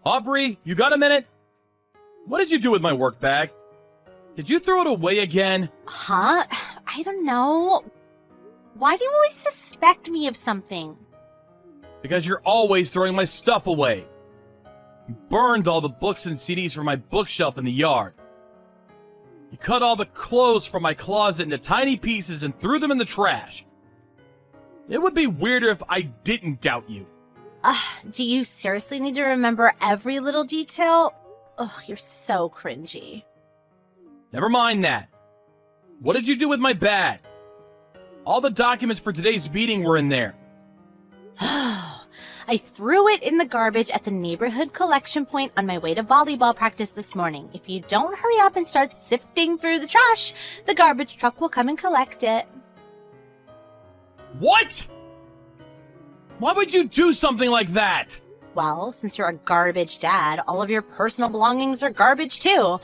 Aubrey, you got a minute? What did you do with my work bag? Did you throw it away again? Huh? I don't know. Why do you always suspect me of something? Because you're always throwing my stuff away. You burned all the books and CDs from my bookshelf in the yard. You cut all the clothes from my closet into tiny pieces and threw them in the trash. It would be weirder if I didn't doubt you. Do you seriously need to remember every little detail? Oh, you're so cringy. Never mind that. What did you do with my bag? All the documents for today's meeting were in there. I threw it in the garbage at the neighborhood collection point on my way to volleyball practice this morning. If you don't hurry up and start sifting through the trash, the garbage truck will come and collect it. What? Why would you do something like that? Well, since you're a garbage dad, all of your personal belongings are garbage too.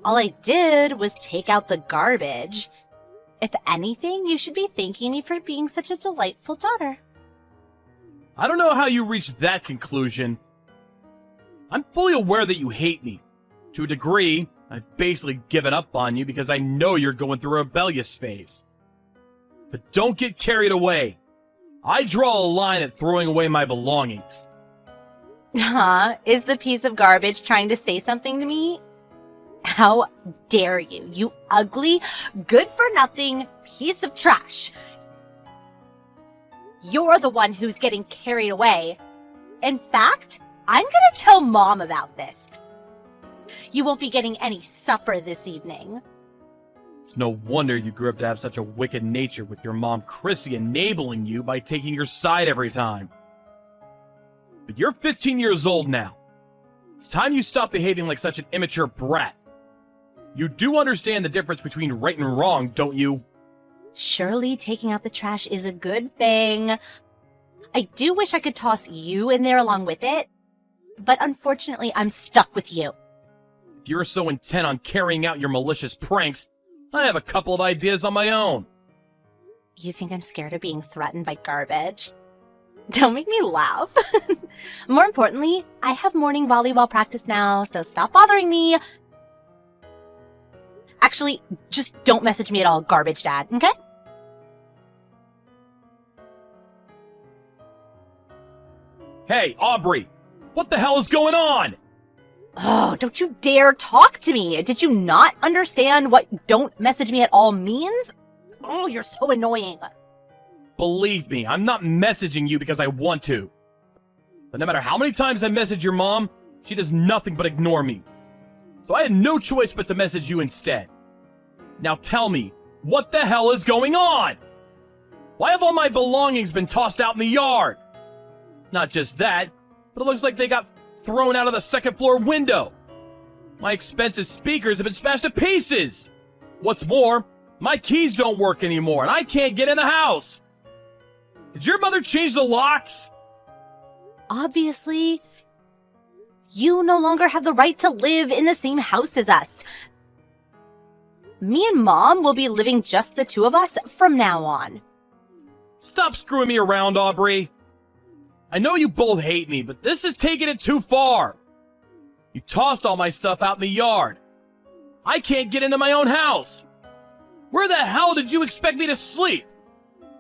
All I did was take out the garbage. If anything, you should be thanking me for being such a delightful daughter. I don't know how you reached that conclusion. I'm fully aware that you hate me. To a degree, I've basically given up on you because I know you're going through a rebellious phase. But don't get carried away. I draw a line at throwing away my belongings. Is the piece of garbage trying to say something to me? How dare you, you ugly, good-for-nothing piece of trash. You're the one who's getting carried away. In fact, I'm gonna tell Mom about this. You won't be getting any supper this evening. It's no wonder you grew up to have such a wicked nature with your mom Chrissy enabling you by taking your side every time. But you're 15 years old now. It's time you stop behaving like such an immature brat. You do understand the difference between right and wrong, don't you? Surely taking out the trash is a good thing. I do wish I could toss you in there along with it, but unfortunately I'm stuck with you. If you're so intent on carrying out your malicious pranks, I have a couple of ideas on my own. You think I'm scared of being threatened by garbage? Don't make me laugh. More importantly, I have morning volleyball practice now, so stop bothering me. Actually, just don't message me at all, garbage dad, okay? Hey, Aubrey! What the hell is going on? Oh, don't you dare talk to me! Did you not understand what don't message me at all means? Oh, you're so annoying. Believe me, I'm not messaging you because I want to. But no matter how many times I message your mom, she does nothing but ignore me. So I had no choice but to message you instead. Now tell me, what the hell is going on? Why have all my belongings been tossed out in the yard? Not just that, but it looks like they got thrown out of the second floor window. My expensive speakers have been smashed to pieces. What's more, my keys don't work anymore and I can't get in the house. Did your mother change the locks? Obviously, you no longer have the right to live in the same house as us. Me and Mom will be living just the two of us from now on. Stop screwing me around, Aubrey. I know you both hate me, but this is taking it too far. You tossed all my stuff out in the yard. I can't get into my own house. Where the hell did you expect me to sleep?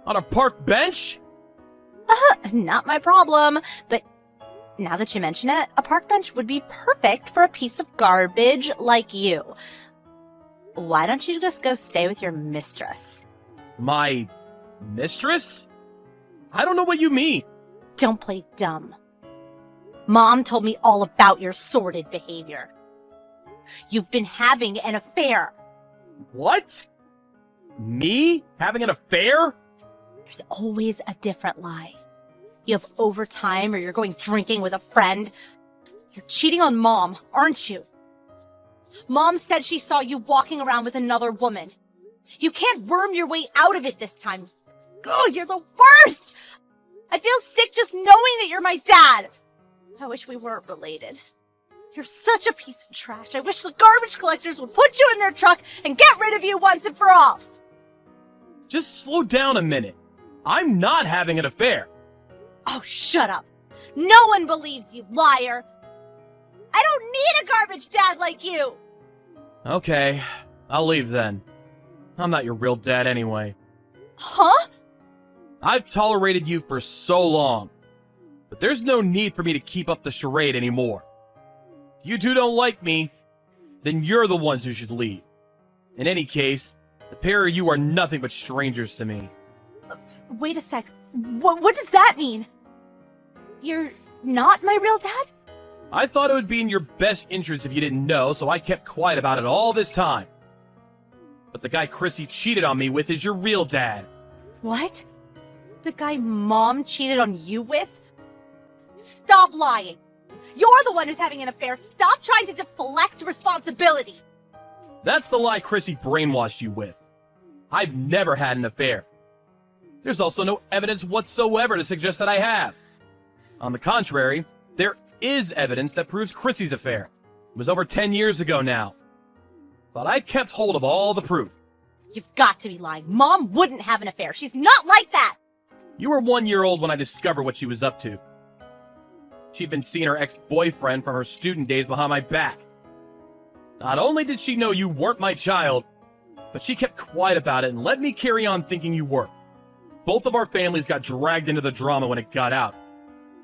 On a park bench? Not my problem, but now that you mention it, a park bench would be perfect for a piece of garbage like you. Why don't you just go stay with your mistress? My mistress? I don't know what you mean. Don't play dumb. Mom told me all about your sordid behavior. You've been having an affair. What? Me? Having an affair? There's always a different lie. You have overtime or you're going drinking with a friend. You're cheating on Mom, aren't you? Mom said she saw you walking around with another woman. You can't worm your way out of it this time. Oh, you're the worst! I feel sick just knowing that you're my dad. I wish we weren't related. You're such a piece of trash. I wish the garbage collectors would put you in their truck and get rid of you once and for all. Just slow down a minute. I'm not having an affair. Oh, shut up. No one believes you, liar. I don't need a garbage dad like you! Okay, I'll leave then. I'm not your real dad anyway. Huh? I've tolerated you for so long, but there's no need for me to keep up the charade anymore. If you two don't like me, then you're the ones who should leave. In any case, the pair of you are nothing but strangers to me. Wait a sec. What does that mean? You're not my real dad? I thought it would be in your best interest if you didn't know, so I kept quiet about it all this time. But the guy Chrissy cheated on me with is your real dad. What? The guy Mom cheated on you with? Stop lying! You're the one who's having an affair. Stop trying to deflect responsibility. That's the lie Chrissy brainwashed you with. I've never had an affair. There's also no evidence whatsoever to suggest that I have. On the contrary, there is evidence that proves Chrissy's affair. It was over 10 years ago now. But I kept hold of all the proof. You've got to be lying. Mom wouldn't have an affair. She's not like that! You were 1 year old when I discovered what she was up to. She'd been seeing her ex-boyfriend from her student days behind my back. Not only did she know you weren't my child, but she kept quiet about it and let me carry on thinking you were. Both of our families got dragged into the drama when it got out,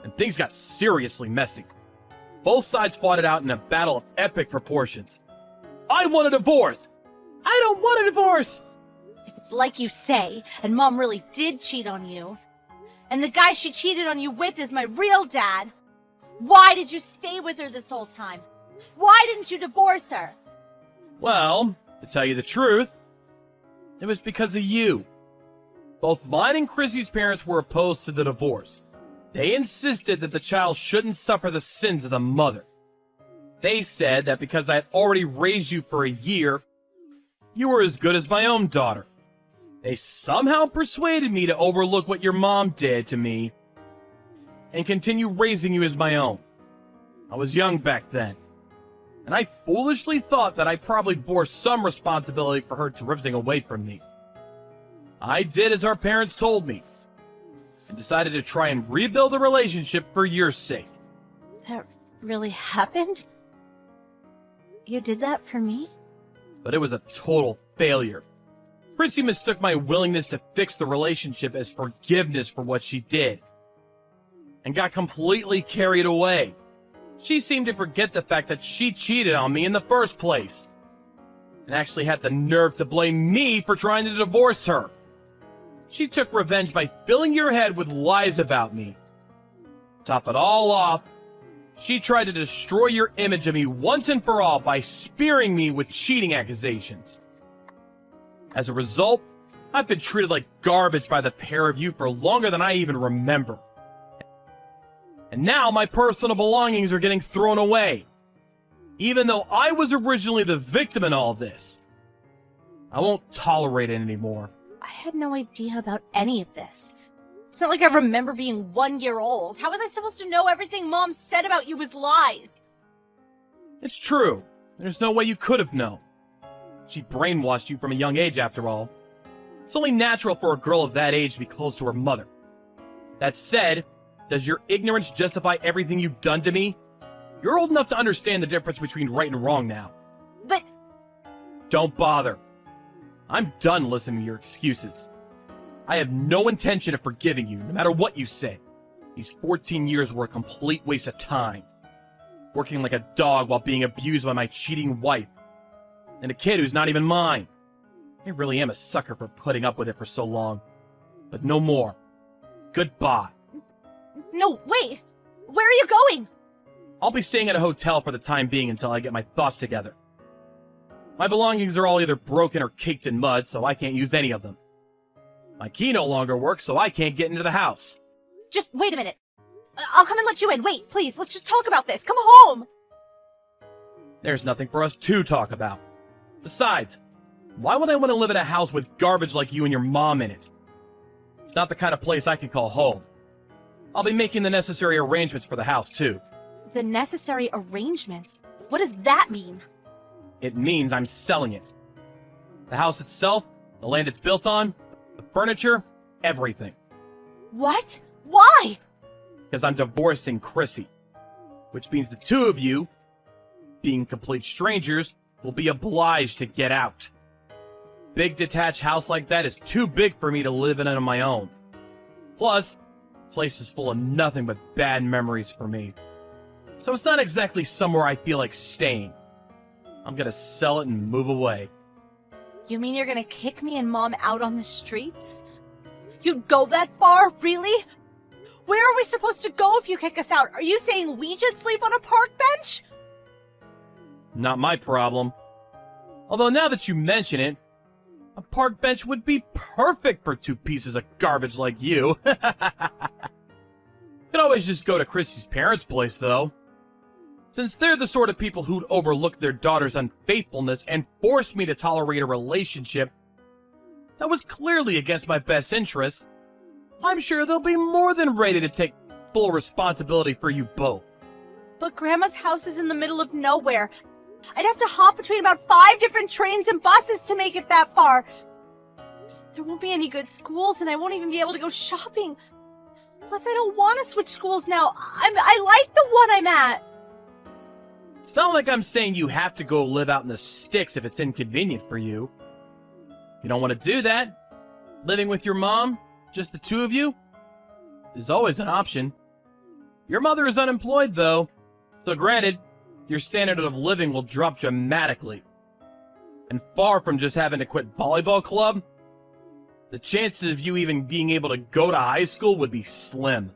and things got seriously messy. Both sides fought it out in a battle of epic proportions. I want a divorce! I don't want a divorce! If it's like you say, and Mom really did cheat on you, and the guy she cheated on you with is my real dad, why did you stay with her this whole time? Why didn't you divorce her? Well, to tell you the truth, it was because of you. Both mine and Chrissy's parents were opposed to the divorce. They insisted that the child shouldn't suffer the sins of the mother. They said that because I had already raised you for a year, you were as good as my own daughter. They somehow persuaded me to overlook what your mom did to me and continue raising you as my own. I was young back then, and I foolishly thought that I probably bore some responsibility for her drifting away from me. I did as our parents told me, and decided to try and rebuild the relationship for your sake. That really happened? You did that for me? But it was a total failure. Chrissy mistook my willingness to fix the relationship as forgiveness for what she did, and got completely carried away. She seemed to forget the fact that she cheated on me in the first place, and actually had the nerve to blame me for trying to divorce her. She took revenge by filling your head with lies about me. Top it all off, she tried to destroy your image of me once and for all by spearing me with cheating accusations. As a result, I've been treated like garbage by the pair of you for longer than I even remember. And now my personal belongings are getting thrown away, even though I was originally the victim in all this. I won't tolerate it anymore. I had no idea about any of this. It's not like I remember being 1 year old. How was I supposed to know everything Mom said about you was lies? It's true. There's no way you could have known. She brainwashed you from a young age, after all. It's only natural for a girl of that age to be close to her mother. That said, does your ignorance justify everything you've done to me? You're old enough to understand the difference between right and wrong now. But... Don't bother. I'm done listening to your excuses. I have no intention of forgiving you, no matter what you say. These 14 years were a complete waste of time. Working like a dog while being abused by my cheating wife. And a kid who's not even mine. I really am a sucker for putting up with it for so long. But no more. Goodbye. No, wait! Where are you going? I'll be staying at a hotel for the time being until I get my thoughts together. My belongings are all either broken or caked in mud, so I can't use any of them. My key no longer works, so I can't get into the house. Just wait a minute. I'll come and let you in. Wait, please, let's just talk about this. Come home! There's nothing for us to talk about. Besides, why would I want to live in a house with garbage like you and your mom in it? It's not the kind of place I can call home. I'll be making the necessary arrangements for the house, too. The necessary arrangements? What does that mean? It means I'm selling it. The house itself, the land it's built on, the furniture, everything. What? Why? Because I'm divorcing Chrissy. Which means the two of you being complete strangers, will be obliged to get out. Big detached house like that is too big for me to live in on my own. Plus, the place is full of nothing but bad memories for me. So it's not exactly somewhere I feel like staying. I'm gonna sell it and move away. You mean you're gonna kick me and Mom out on the streets? You'd go that far? Really? Where are we supposed to go if you kick us out? Are you saying we should sleep on a park bench? Not my problem. Although now that you mention it, a park bench would be perfect for two pieces of garbage like you. Could always just go to Chrissy's parents' place, though. Since they're the sort of people who'd overlook their daughter's unfaithfulness and force me to tolerate a relationship that was clearly against my best interests, I'm sure they'll be more than ready to take full responsibility for you both. But Grandma's house is in the middle of nowhere. I'd have to hop between about 5 different trains and buses to make it that far. There won't be any good schools, and I won't even be able to go shopping. Plus, I don't want to switch schools now. I like the one I'm at. It's not like I'm saying you have to go live out in the sticks if it's inconvenient for you. If you don't want to do that, living with your mom, just the two of you, is always an option. Your mother is unemployed, though, so granted, your standard of living will drop dramatically. And far from just having to quit volleyball club, the chances of you even being able to go to high school would be slim.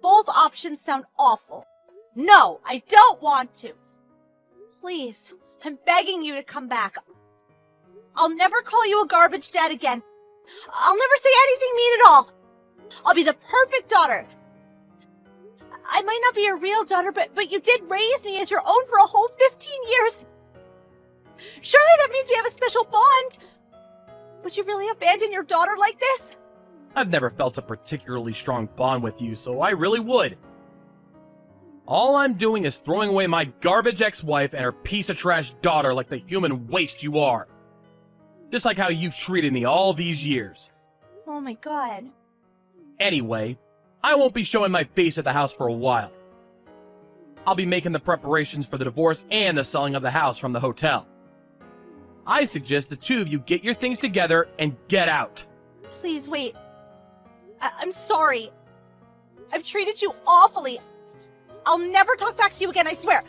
Both options sound awful. No, I don't want to. Please, I'm begging you to come back. I'll never call you a garbage dad again. I'll never say anything mean at all. I'll be the perfect daughter. I might not be your real daughter, but you did raise me as your own for a whole 15 years. Surely that means we have a special bond. Would you really abandon your daughter like this? I've never felt a particularly strong bond with you, so I really would. All I'm doing is throwing away my garbage ex-wife and her piece of trash daughter like the human waste you are. Just like how you've treated me all these years. Oh my god. Anyway, I won't be showing my face at the house for a while. I'll be making the preparations for the divorce and the selling of the house from the hotel. I suggest the two of you get your things together and get out. Please wait. I'm sorry. I've treated you awfully. I'll never talk back to you again, I swear.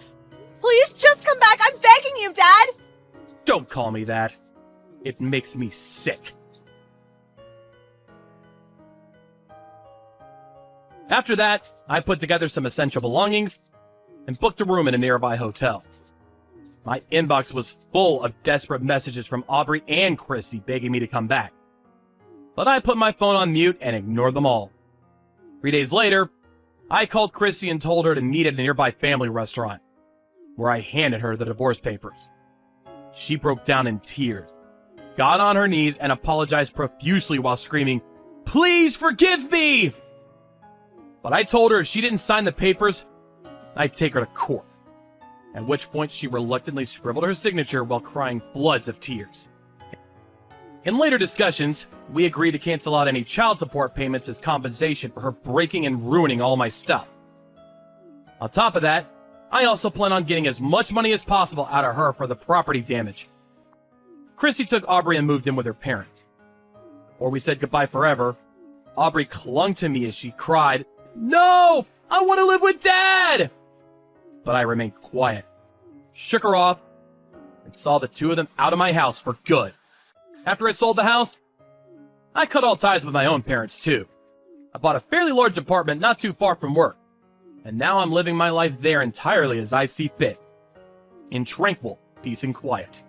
Please just come back. I'm begging you, Dad. Don't call me that. It makes me sick. After that, I put together some essential belongings and booked a room in a nearby hotel. My inbox was full of desperate messages from Aubrey and Chrissy begging me to come back. But I put my phone on mute and ignored them all. 3 days later, I called Chrissy and told her to meet at a nearby family restaurant, where I handed her the divorce papers. She broke down in tears, got on her knees, and apologized profusely while screaming, "Please forgive me!" But I told her if she didn't sign the papers, I'd take her to court. At which point she reluctantly scribbled her signature while crying floods of tears. In later discussions, we agreed to cancel out any child support payments as compensation for her breaking and ruining all my stuff. On top of that, I also plan on getting as much money as possible out of her for the property damage. Chrissy took Aubrey and moved in with her parents. Before we said goodbye forever, Aubrey clung to me as she cried, "No! I want to live with Dad!" But I remained quiet, shook her off, and saw the two of them out of my house for good. After I sold the house, I cut all ties with my own parents too. I bought a fairly large apartment not too far from work, and now I'm living my life there entirely as I see fit, in tranquil peace and quiet.